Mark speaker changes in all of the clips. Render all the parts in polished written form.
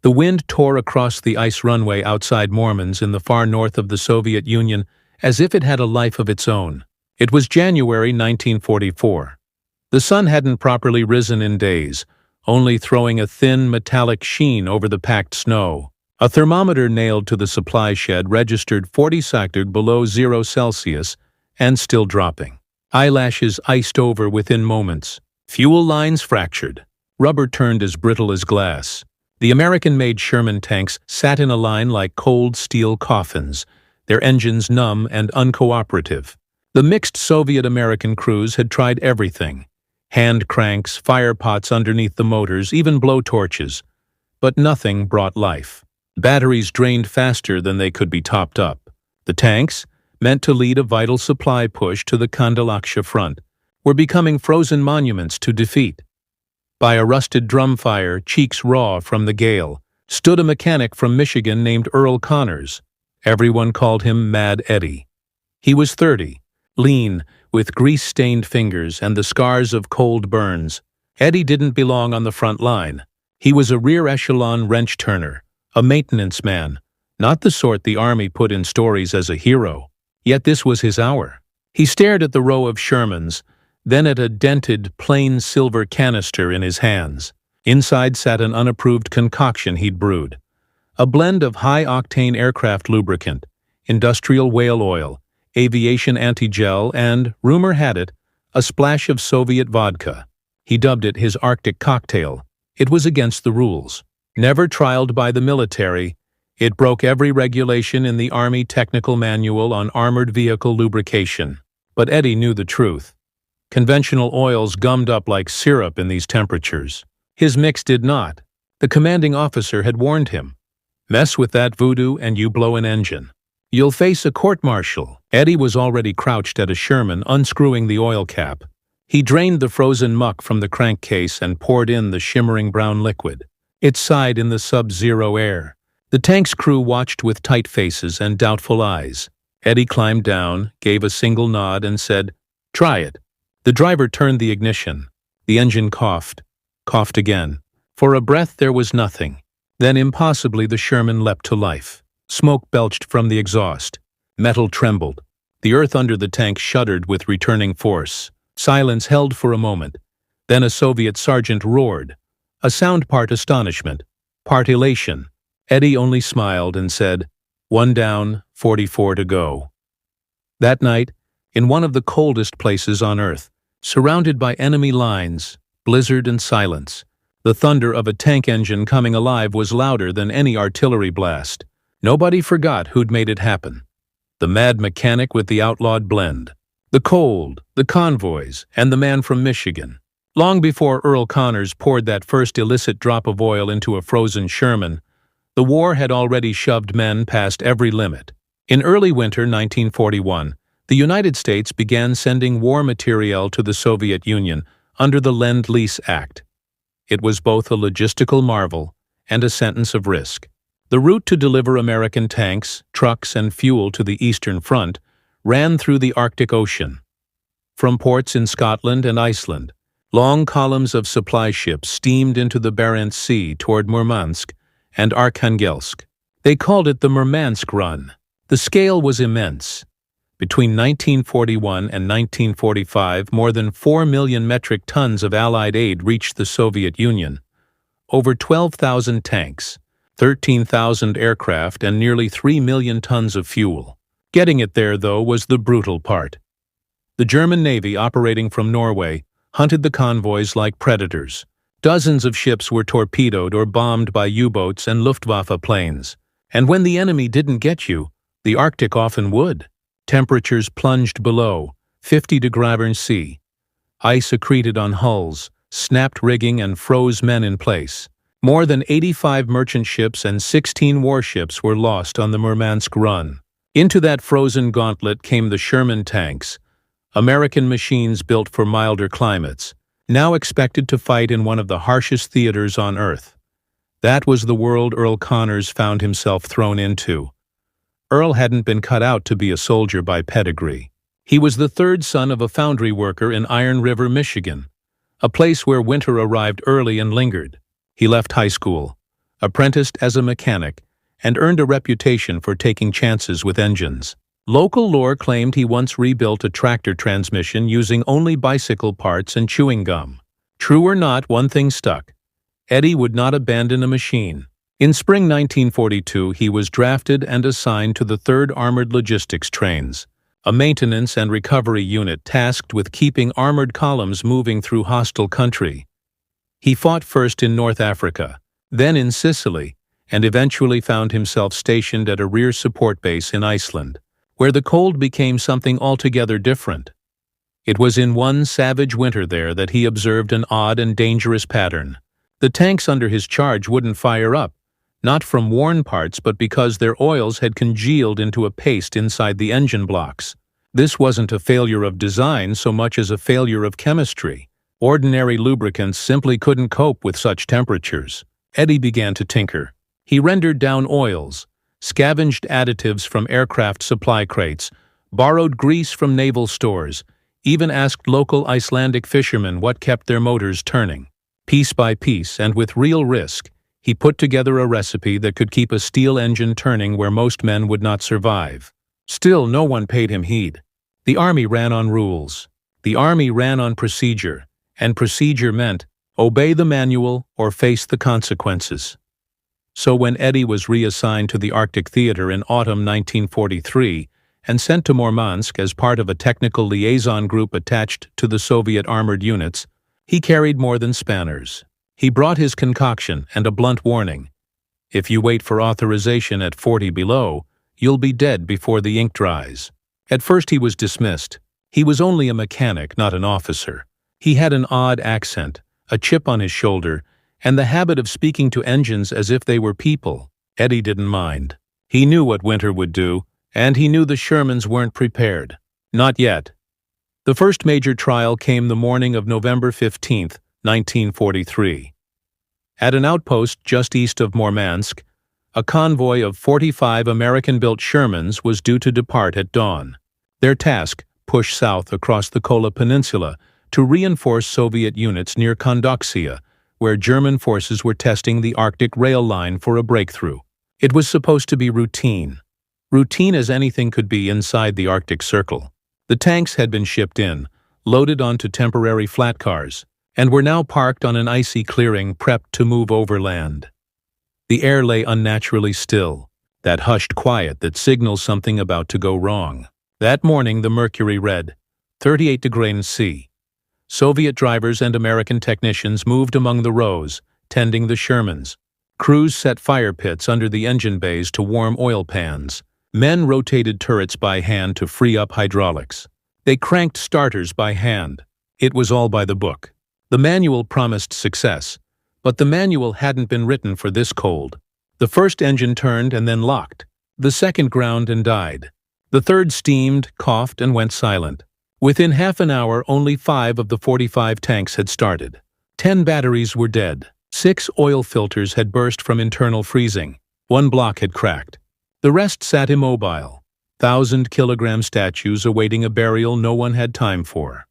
Speaker 1: The wind tore across the ice runway outside Mormons in the far north of the Soviet Union as if it had a life of its own. It was January 1944. The sun hadn't properly risen in days, only throwing a thin, metallic sheen over the packed snow. A thermometer nailed to the supply shed registered 40 sectored below 0 Celsius and still dropping. Eyelashes iced over within moments. Fuel lines fractured. Rubber turned as brittle as glass. The American-made Sherman tanks sat in a line like cold steel coffins, their engines numb and uncooperative. The mixed Soviet-American crews had tried everything. Hand cranks, fire pots underneath the motors, even blowtorches. But nothing brought life. Batteries drained faster than they could be topped up. The tanks, meant to lead a vital supply push to the Kandalaksha front, were becoming frozen monuments to defeat. By a rusted drum fire, cheeks raw from the gale, stood a mechanic from Michigan named Earl Connors. Everyone called him Mad Eddie. He was 30, lean, with grease-stained fingers and the scars of cold burns. Eddie didn't belong on the front line. He was a rear-echelon wrench-turner, a maintenance man, not the sort the Army put in stories as a hero. Yet this was his hour. He stared at the row of Shermans, then at a dented, plain silver canister in his hands. Inside sat an unapproved concoction he'd brewed. A blend of high-octane aircraft lubricant, industrial whale oil, aviation anti-gel, and, rumor had it, a splash of Soviet vodka. He dubbed it his Arctic cocktail. It was against the rules. Never trialed by the military, it broke every regulation in the Army Technical Manual on armored vehicle lubrication. But Eddie knew the truth. Conventional oils gummed up like syrup in these temperatures. His mix did not. The commanding officer had warned him. Mess with that voodoo and you blow an engine. You'll face a court-martial. Eddie was already crouched at a Sherman, unscrewing the oil cap. He drained the frozen muck from the crankcase and poured in the shimmering brown liquid. It sighed in the sub-zero air. The tank's crew watched with tight faces and doubtful eyes. Eddie climbed down, gave a single nod, and said, "Try it." The driver turned the ignition. The engine coughed again. For a breath there was nothing. Then impossibly the Sherman leapt to life. Smoke belched from the exhaust. Metal trembled. The earth under the tank shuddered with returning force. Silence held for a moment. Then a Soviet sergeant roared. A sound part astonishment, part elation. Eddie only smiled and said, "One down, 44 to go." That night, in one of the coldest places on Earth, surrounded by enemy lines, blizzard and silence, the thunder of a tank engine coming alive was louder than any artillery blast. Nobody forgot who'd made it happen. The mad mechanic with the outlawed blend. The cold, the convoys, and the man from Michigan. Long before Earl Connors poured that first illicit drop of oil into a frozen Sherman, the war had already shoved men past every limit. In early winter 1941, the United States began sending war materiel to the Soviet Union under the Lend-Lease Act. It was both a logistical marvel and a sentence of risk. The route to deliver American tanks, trucks, and fuel to the Eastern Front ran through the Arctic Ocean. From ports in Scotland and Iceland, long columns of supply ships steamed into the Barents Sea toward Murmansk and Arkhangelsk. They called it the Murmansk Run. The scale was immense. Between 1941 and 1945, more than 4 million metric tons of Allied aid reached the Soviet Union. Over 12,000 tanks, 13,000 aircraft, and nearly 3 million tons of fuel. Getting it there, though, was the brutal part. The German Navy, operating from Norway, hunted the convoys like predators. Dozens of ships were torpedoed or bombed by U-boats and Luftwaffe planes. And when the enemy didn't get you, the Arctic often would. Temperatures plunged below 50° C. Ice accreted on hulls, snapped rigging, and froze men in place. More than 85 merchant ships and 16 warships were lost on the Murmansk Run. Into that frozen gauntlet came the Sherman tanks, American machines built for milder climates, now expected to fight in one of the harshest theaters on Earth. That was the world Earl Connors found himself thrown into. Earl hadn't been cut out to be a soldier by pedigree. He was the third son of a foundry worker in Iron River, Michigan, a place where winter arrived early and lingered. He left high school, apprenticed as a mechanic, and earned a reputation for taking chances with engines. Local lore claimed he once rebuilt a tractor transmission using only bicycle parts and chewing gum. True or not, one thing stuck. Eddie would not abandon a machine. In spring 1942, he was drafted and assigned to the 3rd Armored Logistics Trains, a maintenance and recovery unit tasked with keeping armored columns moving through hostile country. He fought first in North Africa, then in Sicily, and eventually found himself stationed at a rear support base in Iceland, where the cold became something altogether different. It was in one savage winter there that he observed an odd and dangerous pattern. The tanks under his charge wouldn't fire up, not from worn parts but because their oils had congealed into a paste inside the engine blocks. This wasn't a failure of design so much as a failure of chemistry. Ordinary lubricants simply couldn't cope with such temperatures. Eddie began to tinker. He rendered down oils, scavenged additives from aircraft supply crates, borrowed grease from naval stores, even asked local Icelandic fishermen what kept their motors turning. Piece by piece, and with real risk, he put together a recipe that could keep a steel engine turning where most men would not survive. Still, no one paid him heed. The Army ran on rules. The Army ran on procedure, and procedure meant obey the manual or face the consequences. So when Eddie was reassigned to the Arctic Theater in autumn 1943 and sent to Murmansk as part of a technical liaison group attached to the Soviet armored units, he carried more than spanners. He brought his concoction and a blunt warning. If you wait for authorization at 40 below, you'll be dead before the ink dries. At first he was dismissed. He was only a mechanic, not an officer. He had an odd accent, a chip on his shoulder, and the habit of speaking to engines as if they were people. Eddie didn't mind. He knew what winter would do, and he knew the Shermans weren't prepared. Not yet. The first major trial came the morning of November 15, 1943. At an outpost just east of Murmansk, a convoy of 45 American-built Shermans was due to depart at dawn. Their task, push south across the Kola Peninsula to reinforce Soviet units near Kondoxia, where German forces were testing the Arctic rail line for a breakthrough. It was supposed to be routine. Routine as anything could be inside the Arctic Circle. The tanks had been shipped in, loaded onto temporary flat cars, and were now parked on an icy clearing prepped to move overland. The air lay unnaturally still, that hushed quiet that signals something about to go wrong. That morning the mercury read 38 degrees C. Soviet drivers and American technicians moved among the rows, tending the Shermans. Crews set fire pits under the engine bays to warm oil pans. Men rotated turrets by hand to free up hydraulics. They cranked starters by hand. It was all by the book. The manual promised success, but the manual hadn't been written for this cold. The first engine turned and then locked. The second ground and died. The third steamed, coughed, and went silent. Within half an hour, only 5 of the 45 tanks had started. 10 batteries were dead. 6 oil filters had burst from internal freezing. 1 block had cracked. The rest sat immobile, 1,000-kilogram statues awaiting a burial no one had time for.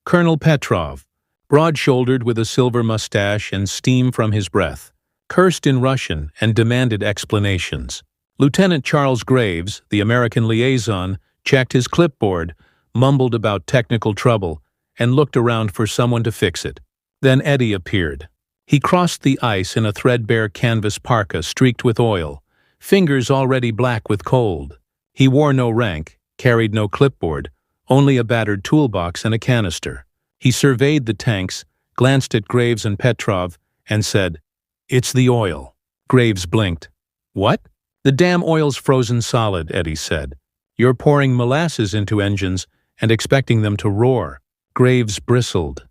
Speaker 1: Colonel Petrov, broad-shouldered with a silver mustache and steam from his breath, cursed in Russian and demanded explanations. Lieutenant Charles Graves, the American liaison, checked his clipboard, mumbled about technical trouble, and looked around for someone to fix it. Then Eddie appeared. He crossed the ice in a threadbare canvas parka streaked with oil, fingers already black with cold. He wore no rank, carried no clipboard, only a battered toolbox and a canister. He surveyed the tanks, glanced at Graves and Petrov, and said, "It's the oil." Graves blinked. "What?" "The damn oil's frozen solid," Eddie said. "You're pouring molasses into engines and expecting them to roar." Graves bristled.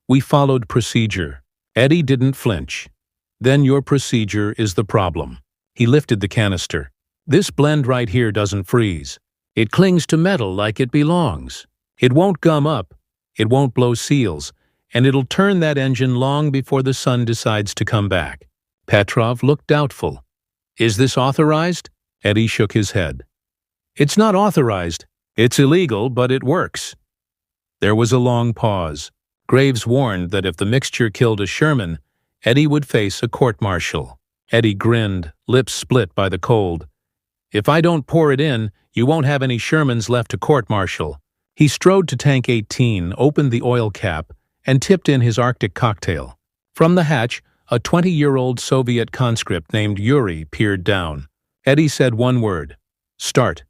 Speaker 1: "We followed procedure." Eddie didn't flinch. "Then your procedure is the problem." He lifted the canister. "This blend right here doesn't freeze. It clings to metal like it belongs. It won't gum up, it won't blow seals, and it'll turn that engine long before the sun decides to come back." Petrov looked doubtful. "Is this authorized?" Eddie shook his head. "It's not authorized. It's illegal, but it works." There was a long pause. Graves warned that if the mixture killed a Sherman, Eddie would face a court-martial. Eddie grinned, lips split by the cold. "If I don't pour it in, you won't have any Shermans left to court-martial." He strode to tank 18, opened the oil cap, and tipped in his Arctic cocktail. From the hatch, a 20-year-old Soviet conscript named Yuri peered down. Eddie said one word: "Start."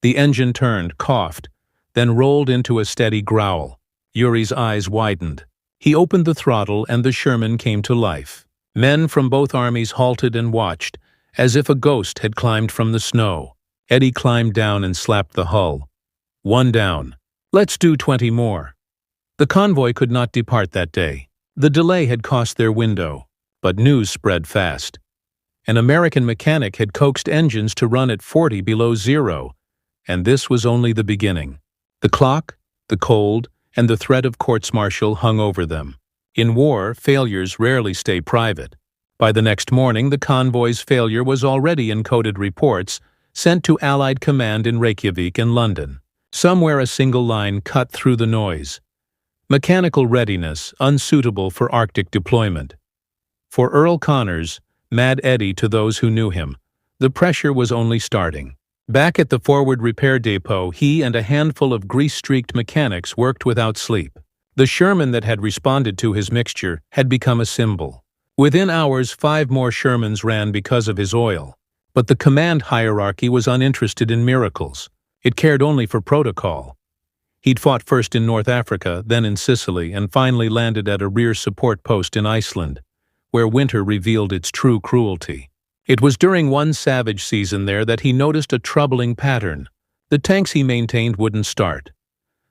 Speaker 1: The engine turned, coughed, then rolled into a steady growl. Yuri's eyes widened. He opened the throttle and the Sherman came to life. Men from both armies halted and watched, as if a ghost had climbed from the snow. Eddie climbed down and slapped the hull. "One down. Let's do 20 more." The convoy could not depart that day. The delay had cost their window, but news spread fast. An American mechanic had coaxed engines to run at 40 below zero, and this was only the beginning. The clock, the cold, and the threat of courts-martial hung over them. In war, failures rarely stay private. By the next morning, the convoy's failure was already in coded reports sent to Allied command in Reykjavik and London. Somewhere a single line cut through the noise: "Mechanical readiness unsuitable for Arctic deployment." For Earl Connors, Mad Eddie to those who knew him, the pressure was only starting. Back at the forward repair depot, he and a handful of grease-streaked mechanics worked without sleep. The Sherman that had responded to his mixture had become a symbol. Within hours, 5 more Shermans ran because of his oil. But the command hierarchy was uninterested in miracles. It cared only for protocol. He'd fought first in North Africa, then in Sicily, and finally landed at a rear support post in Iceland, where winter revealed its true cruelty. It was during one savage season there that he noticed a troubling pattern. The tanks he maintained wouldn't start.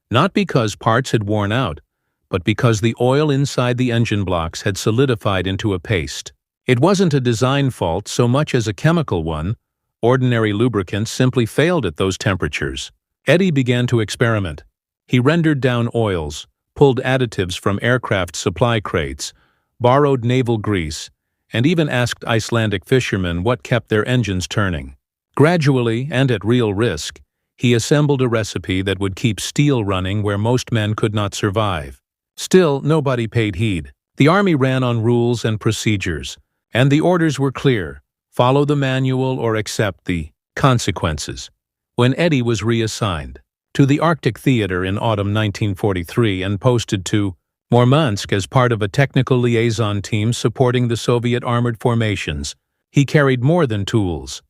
Speaker 1: Not because parts had worn out, but because the oil inside the engine blocks had solidified into a paste. It wasn't a design fault so much as a chemical one. Ordinary lubricants simply failed at those temperatures. Eddie began to experiment. He rendered down oils, pulled additives from aircraft supply crates, borrowed naval grease, and even asked Icelandic fishermen what kept their engines turning. Gradually, and at real risk, he assembled a recipe that would keep steel running where most men could not survive. Still, nobody paid heed. The Army ran on rules and procedures, and the orders were clear: follow the manual or accept the consequences. When Eddie was reassigned to the Arctic Theater in autumn 1943 and posted to Murmansk as part of a technical liaison team supporting the Soviet armored formations, he carried more than tools.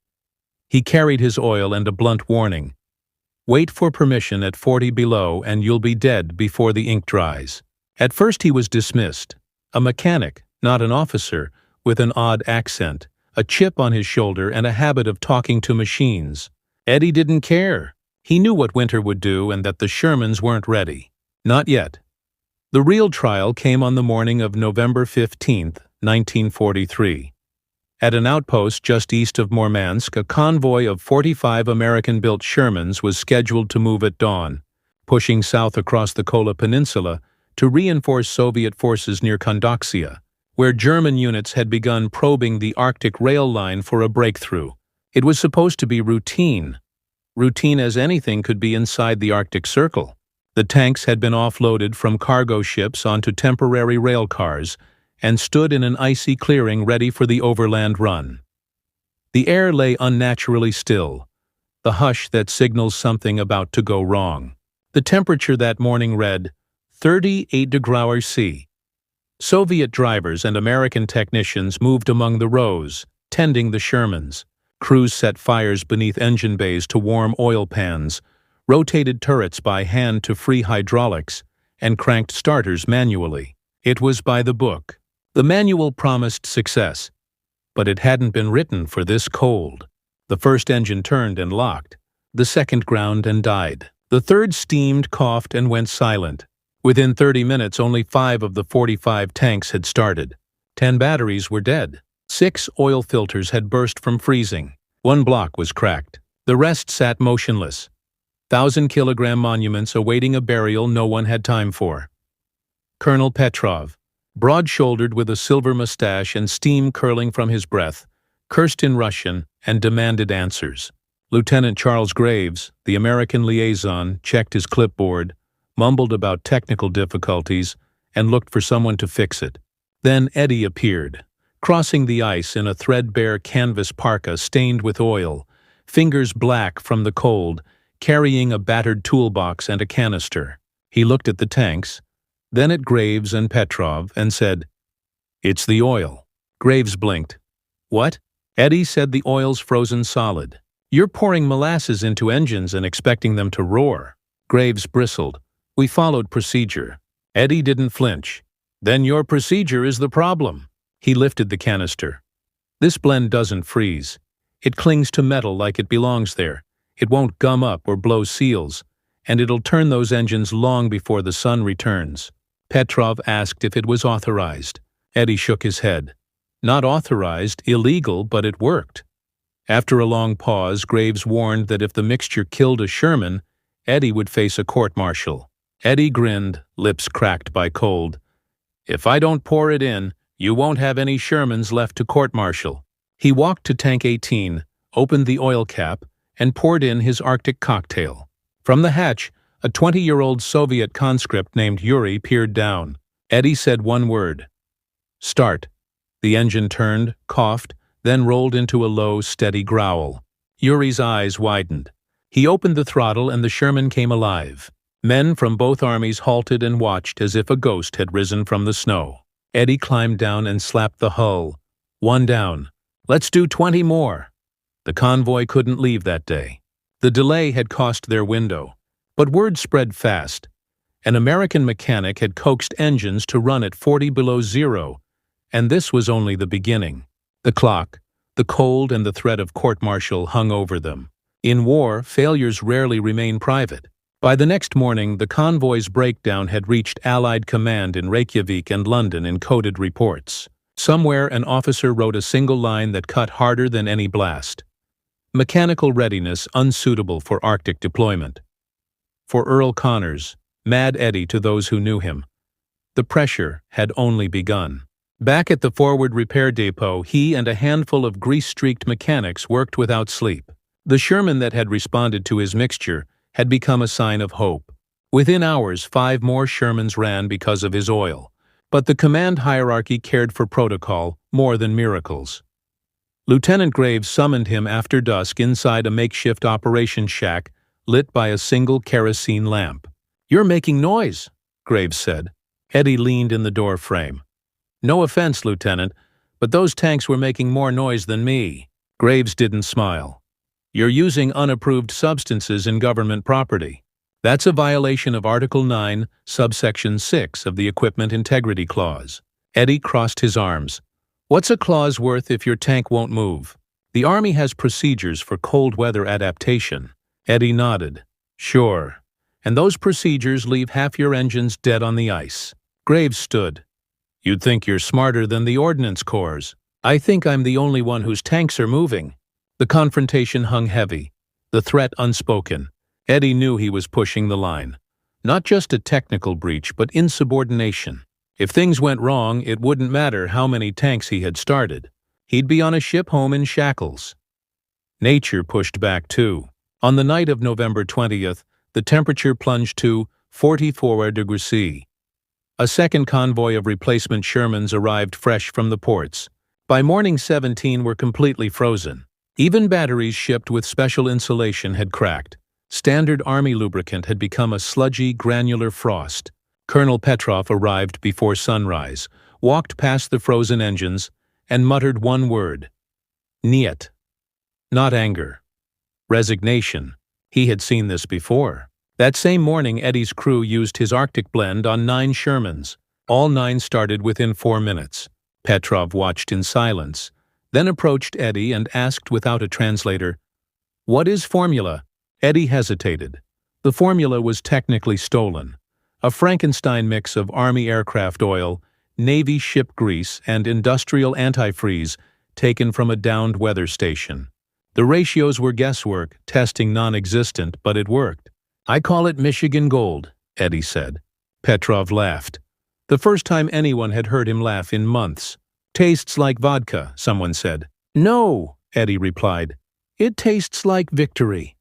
Speaker 1: He carried his oil and a blunt warning: wait for permission at 40 below and you'll be dead before the ink dries. At first he was dismissed. A mechanic, not an officer, with an odd accent, a chip on his shoulder and a habit of talking to machines. Eddie didn't care. He knew what winter would do and that the Shermans weren't ready. Not yet. The real trial came on the morning of November 15, 1943. At an outpost just east of Murmansk, a convoy of 45 American-built Shermans was scheduled to move at dawn, pushing south across the Kola Peninsula to reinforce Soviet forces near Kondoxia, where German units had begun probing the Arctic rail line for a breakthrough. It was supposed to be routine as anything could be inside the Arctic Circle. The tanks had been offloaded from cargo ships onto temporary rail cars and stood in an icy clearing ready for the overland run. The air lay unnaturally still, the hush that signals something about to go wrong. The temperature that morning read 38 degrees C. Soviet drivers and American technicians moved among the rows, tending the Shermans. Crews set fires beneath engine bays to warm oil pans, rotated turrets by hand to free hydraulics, and cranked starters manually. It was by the book. The manual promised success, but it hadn't been written for this cold. The first engine turned and locked. The second ground and died. The third steamed, coughed, and went silent. Within 30 minutes, only 5 of the 45 tanks had started. 10 batteries were dead. 6 oil filters had burst from freezing. 1 block was cracked. The rest sat motionless. 1,000-kilogram monuments awaiting a burial no one had time for. Colonel Petrov, broad-shouldered with a silver mustache and steam curling from his breath, cursed in Russian and demanded answers. Lieutenant Charles Graves, the American liaison, checked his clipboard, mumbled about technical difficulties, and looked for someone to fix it. Then Eddie appeared, crossing the ice in a threadbare canvas parka stained with oil, fingers black from the cold, carrying a battered toolbox and a canister. He looked at the tanks, then at Graves and Petrov, and said, "It's the oil." Graves blinked. "What?" Eddie said, "The oil's frozen solid. You're pouring molasses into engines and expecting them to roar." Graves bristled. "We followed procedure." Eddie didn't flinch. "Then your procedure is the problem." He lifted the canister. "This blend doesn't freeze. It clings to metal like it belongs there. It won't gum up or blow seals, and it'll turn those engines long before the sun returns." Petrov asked if it was authorized. Eddie shook his head. "Not authorized, illegal, but it worked." After a long pause, Graves warned that if the mixture killed a Sherman, Eddie would face a court-martial. Eddie grinned, lips cracked by cold. "If I don't pour it in, you won't have any Shermans left to court-martial." He walked to tank 18, opened the oil cap, and poured in his Arctic cocktail. From the hatch, a 20-year-old Soviet conscript named Yuri peered down. Eddie said one word. "Start." The engine turned, coughed, then rolled into a low, steady growl. Yuri's eyes widened. He opened the throttle and the Sherman came alive. Men from both armies halted and watched as if a ghost had risen from the snow. Eddie climbed down and slapped the hull. "One down. Let's do 20 more." The convoy couldn't leave that day. The delay had cost their window. But word spread fast. An American mechanic had coaxed engines to run at 40 below zero, and this was only the beginning. The clock, the cold, and the threat of court-martial hung over them. In war, failures rarely remain private. By the next morning, the convoy's breakdown had reached Allied command in Reykjavik and London in coded reports. Somewhere, an officer wrote a single line that cut harder than any blast. "Mechanical readiness unsuitable for Arctic deployment." For Earl Connors, Mad Eddie to those who knew him, the pressure had only begun. Back at the forward repair depot, he and a handful of grease-streaked mechanics worked without sleep. The Sherman that had responded to his mixture had become a sign of hope. Within hours, 5 more Shermans ran because of his oil. But the command hierarchy cared for protocol more than miracles. Lieutenant Graves summoned him after dusk inside a makeshift operation shack lit by a single kerosene lamp. "You're making noise," Graves said. Eddie leaned in the door frame. "No offense, Lieutenant, but those tanks were making more noise than me." Graves didn't smile. "You're using unapproved substances in government property. That's a violation of Article 9, subsection 6 of the Equipment Integrity Clause." Eddie crossed his arms. "What's a clause worth if your tank won't move? The Army has procedures for cold weather adaptation." Eddie nodded. "Sure. And those procedures leave half your engines dead on the ice." Graves stood. "You'd think you're smarter than the Ordnance Corps. I think I'm the only one whose tanks are moving." The confrontation hung heavy, the threat unspoken. Eddie knew he was pushing the line. Not just a technical breach, but insubordination. If things went wrong, it wouldn't matter how many tanks he had started. He'd be on a ship home in shackles. Nature pushed back too. On the night of November 20th, the temperature plunged to 44 degrees C. A second convoy of replacement Shermans arrived fresh from the ports. By morning 17 were completely frozen. Even batteries shipped with special insulation had cracked. Standard Army lubricant had become a sludgy, granular frost. Colonel Petrov arrived before sunrise, walked past the frozen engines, and muttered one word. "Niet." Not anger. Resignation. He had seen this before. That same morning, Eddie's crew used his Arctic blend on 9 Shermans. All 9 started within 4 minutes. Petrov watched in silence, then approached Eddie and asked without a translator, "What is formula?" Eddie hesitated. The formula was technically stolen. A Frankenstein mix of Army aircraft oil, Navy ship grease, and industrial antifreeze taken from a downed weather station. The ratios were guesswork, testing non-existent, but it worked. "I call it Michigan Gold," Eddie said. Petrov laughed. The first time anyone had heard him laugh in months. "Tastes like vodka," someone said. "No," Eddie replied. "It tastes like victory."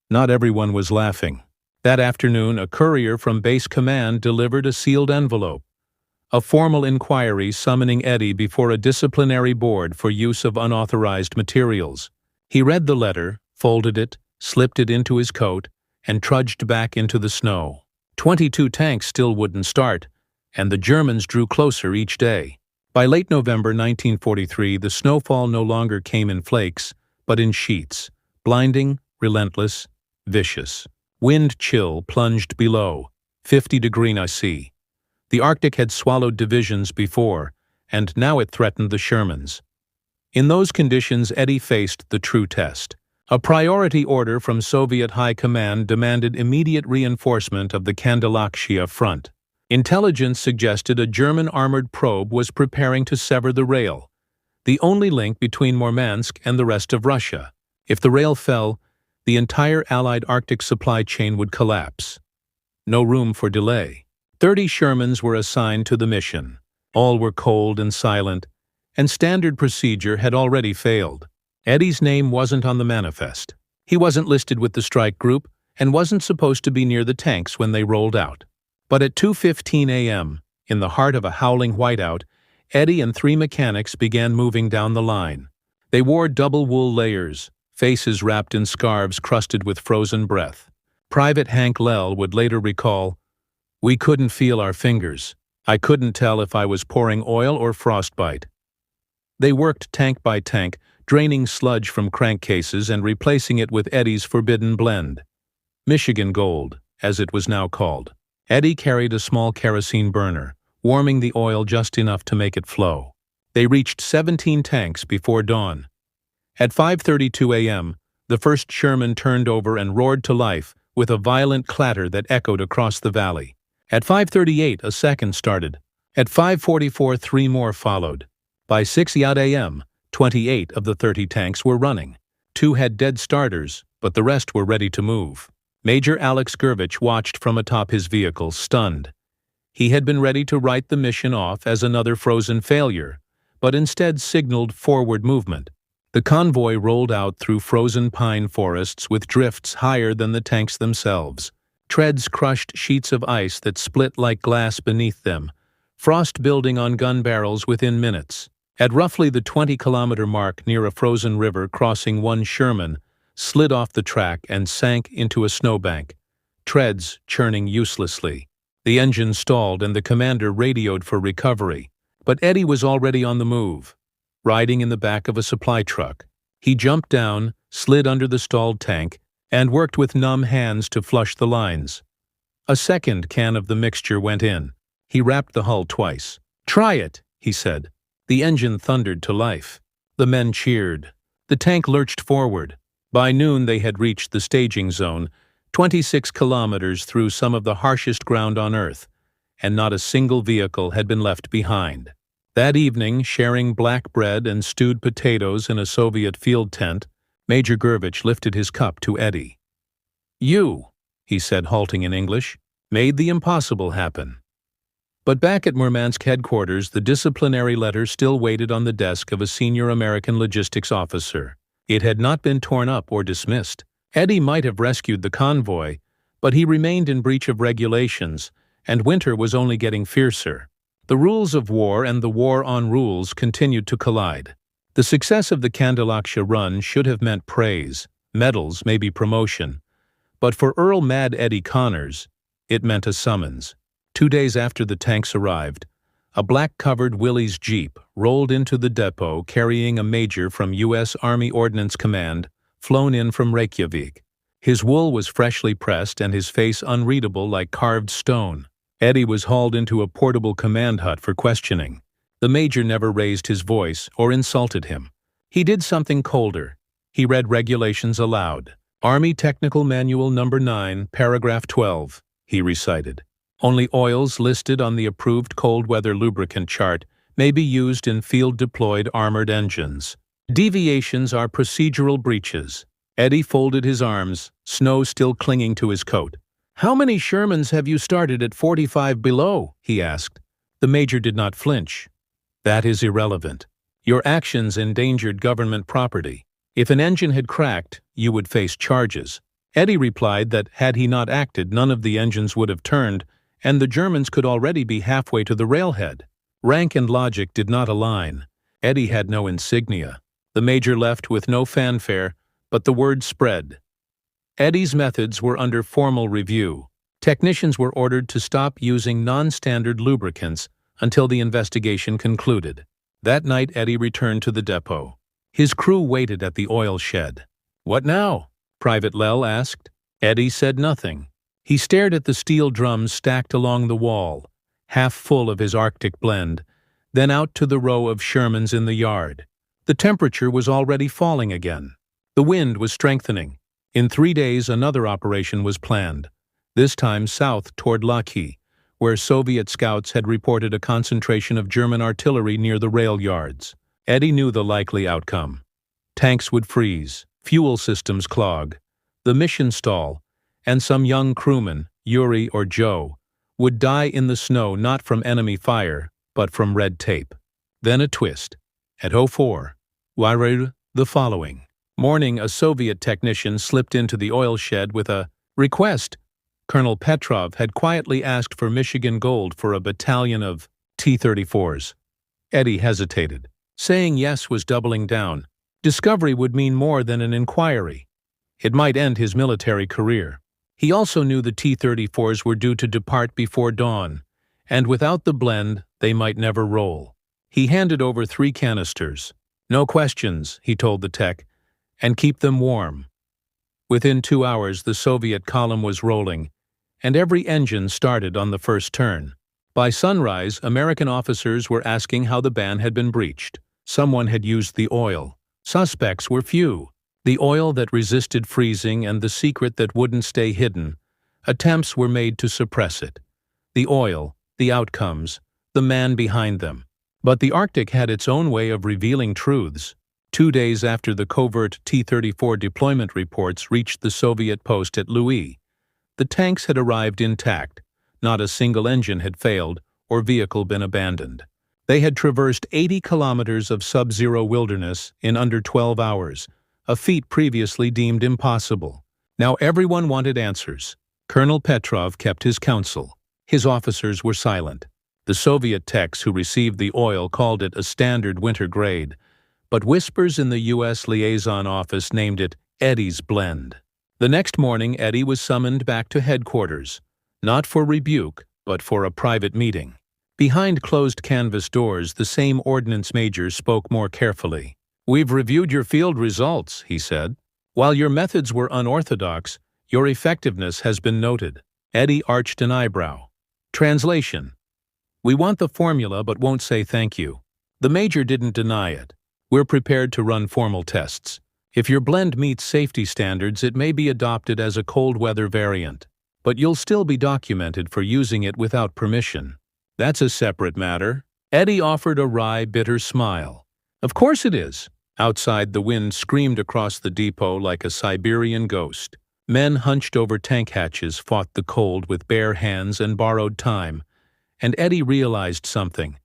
Speaker 1: Not everyone was laughing. That afternoon, a courier from base command delivered a sealed envelope. a formal inquiry summoning Eddie before a disciplinary board for use of unauthorized materials. He read the letter, folded it, slipped it into his coat, and trudged back into the snow. 22 tanks still wouldn't start, and the Germans drew closer each day. By late November 1943, the snowfall no longer came in flakes, but in sheets, blinding, relentless, vicious. Wind chill plunged below, 50-degree C. The Arctic had swallowed divisions before, and now it threatened the Shermans. In those conditions, Eddie faced the true test. A priority order from Soviet High Command demanded immediate reinforcement of the Kandalakshia front. Intelligence suggested a German armored probe was preparing to sever the rail, the only link between Murmansk and the rest of Russia. If the rail fell, the entire Allied Arctic supply chain would collapse. No room for delay. 30 Shermans were assigned to the mission. All were cold and silent, and standard procedure had already failed. Eddie's name wasn't on the manifest. He wasn't listed with the strike group and wasn't supposed to be near the tanks when they rolled out. But at 2:15 a.m., in the heart of a howling whiteout, Eddie and 3 mechanics began moving down the line. They wore double wool layers, faces wrapped in scarves crusted with frozen breath. Private Hank Lell would later recall, "We couldn't feel our fingers. I couldn't tell if I was pouring oil or frostbite." They worked tank by tank, draining sludge from crankcases and replacing it with Eddie's forbidden blend. Michigan Gold, as it was now called. Eddie carried a small kerosene burner, warming the oil just enough to make it flow. They reached 17 tanks before dawn. At 5:32 a.m., the first Sherman turned over and roared to life with a violent clatter that echoed across the valley. At 5:38, a second started. At 5:44, 3 more followed. By 6 a.m., 28 of the 30 tanks were running. 2 had dead starters, but the rest were ready to move. Major Alex Gurvich watched from atop his vehicle, stunned. He had been ready to write the mission off as another frozen failure, but instead signaled forward movement. The convoy rolled out through frozen pine forests with drifts higher than the tanks themselves. Treads crushed sheets of ice that split like glass beneath them, frost building on gun barrels within minutes. At roughly the 20-kilometer mark near a frozen river crossing, one Sherman slid off the track and sank into a snowbank, treads churning uselessly. The engine stalled and the commander radioed for recovery, but Eddie was already on the move, riding in the back of a supply truck. He jumped down, slid under the stalled tank, and worked with numb hands to flush the lines. A second can of the mixture went in. He rapped the hull twice. "Try it," he said. The engine thundered to life. The men cheered. The tank lurched forward. By noon they had reached the staging zone, 26 kilometers through some of the harshest ground on Earth, and not a single vehicle had been left behind. That evening, sharing black bread and stewed potatoes in a Soviet field tent, Major Gurvich lifted his cup to Eddie. "You," he said, halting in English, "made the impossible happen." But back at Murmansk headquarters, the disciplinary letter still waited on the desk of a senior American logistics officer. It had not been torn up or dismissed. Eddie might have rescued the convoy, but he remained in breach of regulations, and winter was only getting fiercer. The rules of war and the war on rules continued to collide. The success of the Kandalakshia run should have meant praise, medals, maybe promotion. But for Earl Mad Eddie Connors, it meant a summons. 2 days after the tanks arrived, a black-covered Willys Jeep rolled into the depot carrying a major from U.S. Army Ordnance Command, flown in from Reykjavik. His wool was freshly pressed and his face unreadable like carved stone. Eddie was hauled into a portable command hut for questioning. The major never raised his voice or insulted him. He did something colder. He read regulations aloud. "Army Technical Manual No. 9, Paragraph 12, he recited. "Only oils listed on the approved cold-weather lubricant chart may be used in field-deployed armored engines. Deviations are procedural breaches." Eddie folded his arms, snow still clinging to his coat. "How many Shermans have you started at 45 below?" he asked. The major did not flinch. "That is irrelevant. Your actions endangered government property. If an engine had cracked, you would face charges." Eddie replied that had he not acted, none of the engines would have turned, and the Germans could already be halfway to the railhead. Rank and logic did not align. Eddie had no insignia. The major left with no fanfare, but the word spread. Eddie's methods were under formal review. Technicians were ordered to stop using non-standard lubricants until the investigation concluded. That night, Eddie returned to the depot. His crew waited at the oil shed. "What now?" Private Lell asked. Eddie said nothing. He stared at the steel drums stacked along the wall, half full of his Arctic blend, then out to the row of Shermans in the yard. The temperature was already falling again. The wind was strengthening. In 3 days, another operation was planned, this time south toward Laki, where Soviet scouts had reported a concentration of German artillery near the rail yards. Eddie knew the likely outcome. Tanks would freeze, fuel systems clog, the mission stall, and some young crewman, Yuri or Joe, would die in the snow not from enemy fire, but from red tape. Then a twist. At 04, the following morning, a Soviet technician slipped into the oil shed with a request. Colonel Petrov had quietly asked for Michigan gold for a battalion of T-34s. Eddie hesitated. Saying yes was doubling down. Discovery would mean more than an inquiry. It might end his military career. He also knew the T-34s were due to depart before dawn, and without the blend, they might never roll. He handed over 3 canisters. "No questions," he told the tech, "and keep them warm." Within 2 hours, the Soviet column was rolling, and every engine started on the first turn. By sunrise, American officers were asking how the ban had been breached. Someone had used the oil. Suspects were few. The oil that resisted freezing and the secret that wouldn't stay hidden. Attempts were made to suppress it. The oil, the outcomes, the man behind them. But the Arctic had its own way of revealing truths. 2 days after the covert T-34 deployment reports reached the Soviet post at Louis, the tanks had arrived intact. Not a single engine had failed or vehicle been abandoned. They had traversed 80 kilometers of sub-zero wilderness in under 12 hours, a feat previously deemed impossible. Now everyone wanted answers. Colonel Petrov kept his counsel. His officers were silent. The Soviet techs who received the oil called it a standard winter grade, but whispers in the U.S. liaison office named it Eddie's blend. The next morning, Eddie was summoned back to headquarters, not for rebuke, but for a private meeting. Behind closed canvas doors, the same ordnance major spoke more carefully. "We've reviewed your field results," he said. "While your methods were unorthodox, your effectiveness has been noted." Eddie arched an eyebrow. Translation: "We want the formula but won't say thank you." The major didn't deny it. "We're prepared to run formal tests. If your blend meets safety standards, it may be adopted as a cold weather variant, but you'll still be documented for using it without permission." "That's a separate matter." Eddie offered a wry, bitter smile. "Of course it is." Outside, the wind screamed across the depot like a Siberian ghost. Men hunched over tank hatches fought the cold with bare hands and borrowed time, and Eddie realized something.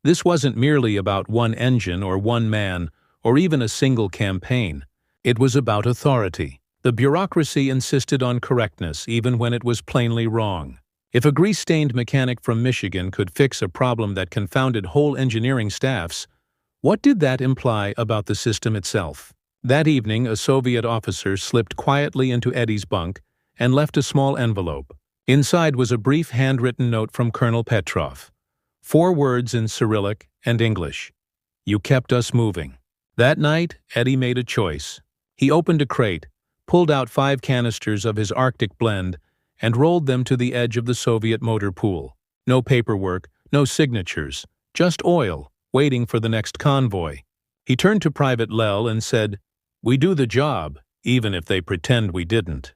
Speaker 1: This wasn't merely about one engine or one man or even a single campaign. It was about authority. The bureaucracy insisted on correctness even when it was plainly wrong. If a grease-stained mechanic from Michigan could fix a problem that confounded whole engineering staffs, what did that imply about the system itself? That evening, a Soviet officer slipped quietly into Eddie's bunk and left a small envelope. Inside was a brief handwritten note from Colonel Petrov. 4 words in Cyrillic and English. "You kept us moving." That night, Eddie made a choice. He opened a crate, pulled out 5 canisters of his Arctic blend, and rolled them to the edge of the Soviet motor pool. No paperwork, no signatures, just oil, waiting for the next convoy. He turned to Private Lell and said, "We do the job, even if they pretend we didn't."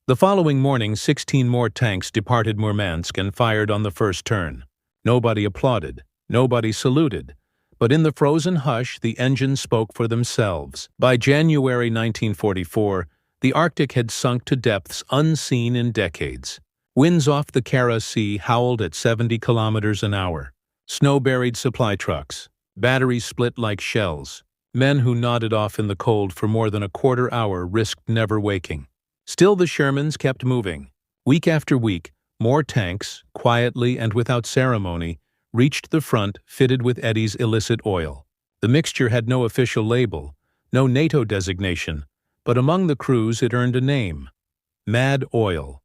Speaker 1: The following morning, 16 more tanks departed Murmansk and fired on the first turn. Nobody applauded, nobody saluted, but in the frozen hush, the engines spoke for themselves. By January 1944, the Arctic had sunk to depths unseen in decades. Winds off the Kara Sea howled at 70 kilometers an hour. Snow-buried supply trucks. Batteries split like shells. Men who nodded off in the cold for more than a quarter hour risked never waking. Still the Shermans kept moving. Week after week, More tanks, quietly and without ceremony, reached the front fitted with Eddie's illicit oil. The mixture had no official label, no NATO designation, but among the crews it earned a name: Mad Oil.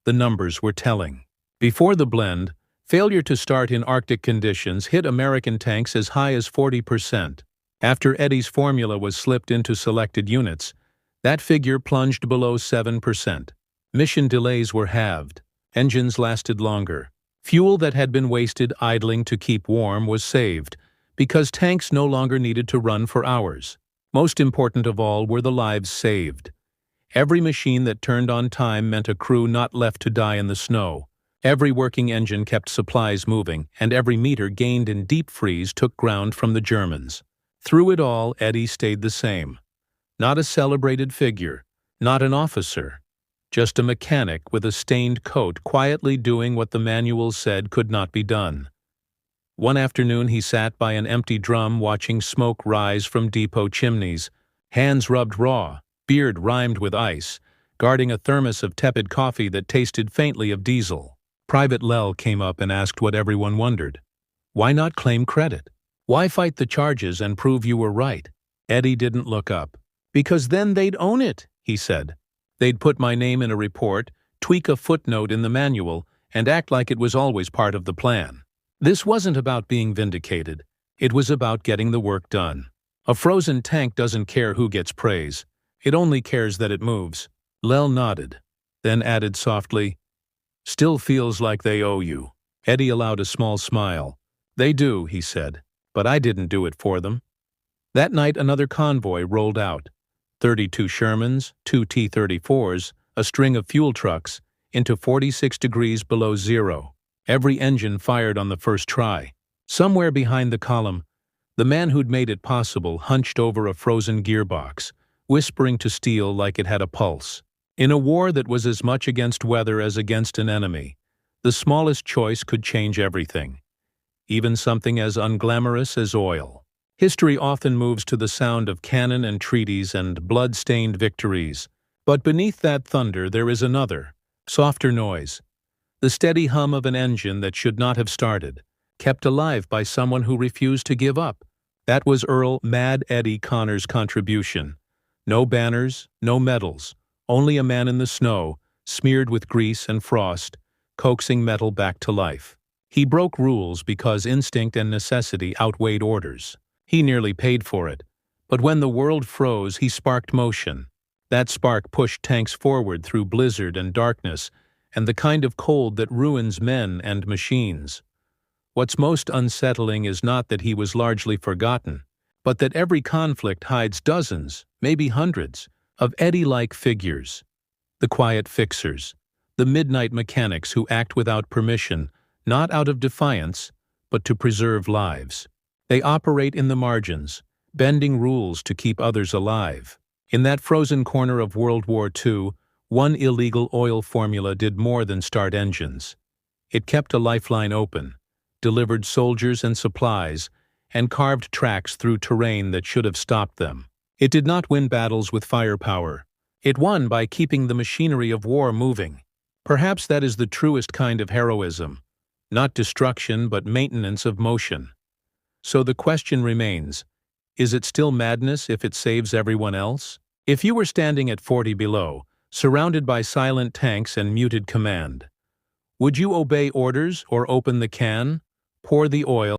Speaker 1: The numbers were telling. Before the blend, failure to start in Arctic conditions hit American tanks as high as 40%. After Eddie's formula was slipped into selected units, that figure plunged below 7%. Mission delays were halved. Engines lasted longer. Fuel that had been wasted idling to keep warm was saved, because tanks no longer needed to run for hours. Most important of all were the lives saved. Every machine that turned on time meant a crew not left to die in the snow. Every working engine kept supplies moving, and every meter gained in deep freeze took ground from the Germans. Through it all, Eddie stayed the same. Not a celebrated figure, not an officer, just a mechanic with a stained coat quietly doing what the manuals said could not be done. One afternoon he sat by an empty drum watching smoke rise from depot chimneys, hands rubbed raw, beard rimed with ice, guarding a thermos of tepid coffee that tasted faintly of diesel. Private Lell came up and asked what everyone wondered. Why not claim credit? Why fight the charges and prove you were right? Eddie didn't look up. Because then they'd own it, he said. They'd put my name in a report, tweak a footnote in the manual, and act like it was always part of the plan. This wasn't about being vindicated. It was about getting the work done. A frozen tank doesn't care who gets praise. It only cares that it moves. Lell nodded, then added softly, "Still feels like they owe you." Eddie allowed a small smile. "They do," he said, "but I didn't do it for them." That night another convoy rolled out. 32 Shermans, 2 T-34s, a string of fuel trucks, into 46 degrees below zero. Every engine fired on the first try. Somewhere behind the column, the man who'd made it possible hunched over a frozen gearbox, whispering to steel like it had a pulse. In a war that was as much against weather as against an enemy, the smallest choice could change everything, even something as unglamorous as oil. History often moves to the sound of cannon and treaties and blood-stained victories, but beneath that thunder there is another, softer noise. The steady hum of an engine that should not have started, kept alive by someone who refused to give up. That was Earl "Mad Eddie" Connor's contribution. No banners, no medals, only a man in the snow, smeared with grease and frost, coaxing metal back to life. He broke rules because instinct and necessity outweighed orders. He nearly paid for it, but when the world froze, he sparked motion. That spark pushed tanks forward through blizzard and darkness, and the kind of cold that ruins men and machines. What's most unsettling is not that he was largely forgotten, but that every conflict hides dozens, maybe hundreds, of Eddie-like figures. The quiet fixers, the midnight mechanics who act without permission, not out of defiance, but to preserve lives. They operate in the margins, bending rules to keep others alive. In that frozen corner of World War II, one illegal oil formula did more than start engines. It kept a lifeline open, delivered soldiers and supplies, and carved tracks through terrain that should have stopped them. It did not win battles with firepower. It won by keeping the machinery of war moving. Perhaps that is the truest kind of heroism, not destruction but maintenance of motion. So the question remains, is it still madness if it saves everyone else? If you were standing at 40 below, surrounded by silent tanks and muted command, would you obey orders or open the can, pour the oil,